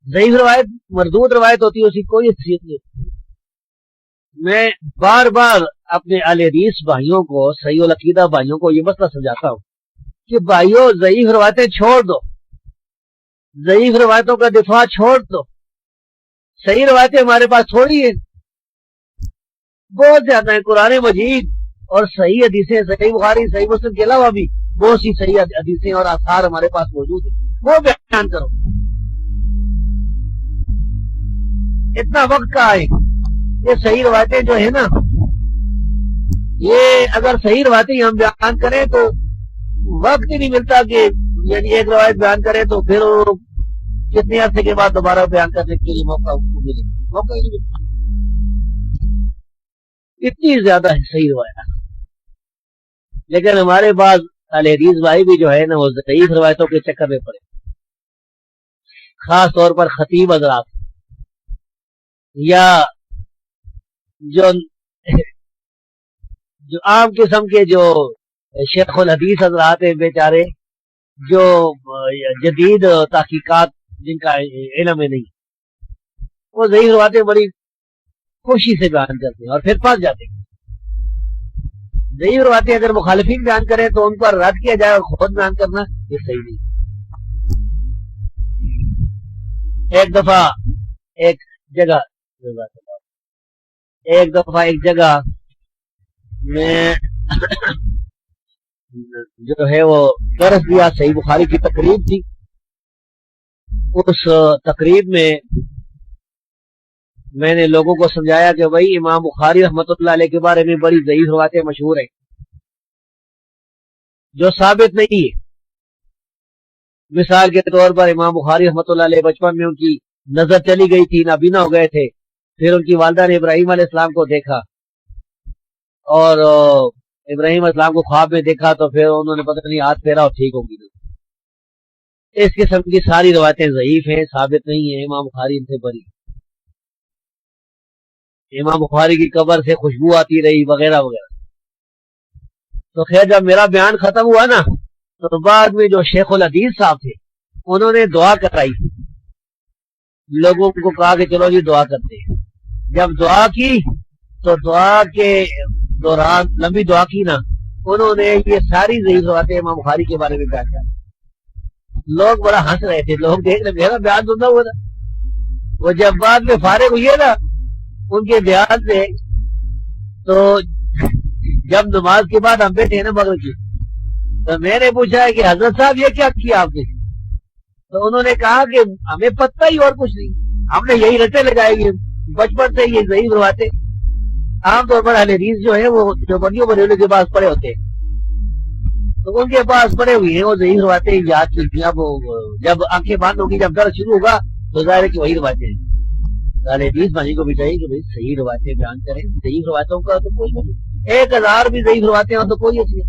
ضعیف روایت مردود روایت ہوتی ہے، اس کی کوئی حیثیت نہیں ہوتی۔ میں بار بار اپنے اہل حدیث بھائیوں کو، صحیح العقیدہ بھائیوں کو یہ مسئلہ سمجھاتا ہوں کہ بھائیوں ضعیف روایتیں چھوڑ دو، ضعیف روایتوں کا دفاع چھوڑ دو، صحیح روایتیں ہمارے پاس تھوڑی ہیں، بہت زیادہ ہیں۔ قرآن مجید اور صحیح حدیثیں، صحیح بخاری، صحیح مسلم کے علاوہ بھی بہت سی صحیح حدیثیں اور آثار ہمارے پاس موجود ہیں، وہ بیان کرو۔ اتنا وقت کا ہے، یہ صحیح روایتیں جو ہے نا، یہ اگر صحیح روایتیں ہم بیان کریں تو وقت ہی نہیں ملتا کہ یعنی ایک روایت بیان کریں تو پھر کتنے عرصے کے بعد دوبارہ بیان کرنے کے لیے موقع ملے، موقع ہی نہیں ملتا، اتنی زیادہ ہے صحیح روایت۔ لیکن ہمارے بعض اہل حدیث بھائی بھی جو ہے نا وہ ضعیف روایتوں کے چکر میں پڑے، خاص طور پر خطیب حضرات یا جو عام قسم کے جو شیخ الحدیث حضرات ہیں بیچارے، جو جدید تحقیقات جن کا علم ہے نہیں، وہ ضعیف روایتیں بڑی خوشی سے بیان کرتے ہیں اور پھر پھنس جاتے ہیں۔ ضعیف روایتیں اگر مخالفین بیان کریں تو ان پر رد کیا جائے اور خود بیان کرنا یہ صحیح نہیں۔ ایک دفعہ ایک جگہ میں جو ہے وہ درس دیا، صحیح بخاری کی تقریب تھی۔ اس تقریب میں نے لوگوں کو سمجھایا کہ بھائی امام بخاری رحمۃ اللہ علیہ کے بارے میں بڑی ضعیف روایتیں مشہور ہیں جو ثابت نہیں ہے۔ مثال کے طور پر امام بخاری رحمۃ اللہ علیہ بچپن میں ان کی نظر چلی گئی تھی، نابینا ہو گئے تھے، پھر ان کی والدہ نے ابراہیم علیہ السلام کو دیکھا اور ابراہیم علیہ السلام کو خواب میں دیکھا تو پھر انہوں نے پتہ نہیں ہاتھ پھیرا اور ٹھیک ہو گئی۔ اس قسم کی ساری روایتیں ضعیف ہیں، ثابت نہیں ہیں، امام بخاری ان سے بری۔ امام بخاری کی قبر سے خوشبو آتی رہی وغیرہ وغیرہ۔ تو خیر جب میرا بیان ختم ہوا نا تو بعد میں جو شیخ الحدیث صاحب تھے انہوں نے دعا کرائی، لوگوں کو کہا کہ چلو جی دعا کرتے ہیں۔ جب دعا کی تو دعا کے دوران لمبی دعا کی نا، انہوں نے یہ ساری ضعیف روایتیں امام بخاری کے بارے میں بیان کر۔ لوگ بڑا ہنس رہے تھے، لوگ دیکھ رہے میرا بیان سننا ہوا تھا۔ وہ جب بعد میں فارغ ہوئے نا ان کے بیان سے، تو جب نماز کے بعد ہم بیٹھے نا مغرب کی، تو میں نے پوچھا کہ حضرت صاحب یہ کیا کیا آپ نے؟ تو انہوں نے کہا کہ ہمیں پتہ ہی اور کچھ نہیں، ہم نے یہی رٹے لگائے گی بچپن سے یہ ضعیف روایتیں۔ عام طور پر اہل حدیث جو ہے وہ جو بندیوں بریلوں کے پاس پڑے ہوتے ہیں تو ان کے پاس پڑے ہوئے ہیں وہ ضعیف روایتیں یاد کی۔ اب جب آنکھیں بند ہوگی، جب درد شروع ہوگا تو ظاہر ہے کہ وہی روایتیں ہیں۔ اہل حدیث بھائی کو بھی چاہیے کہ بھائی صحیح روایتیں بیان کریں، ضعیف روایتوں کا تو کوئی نہیں، 1000 بھی ضعیف روایتیں ہوں تو کوئی اچھی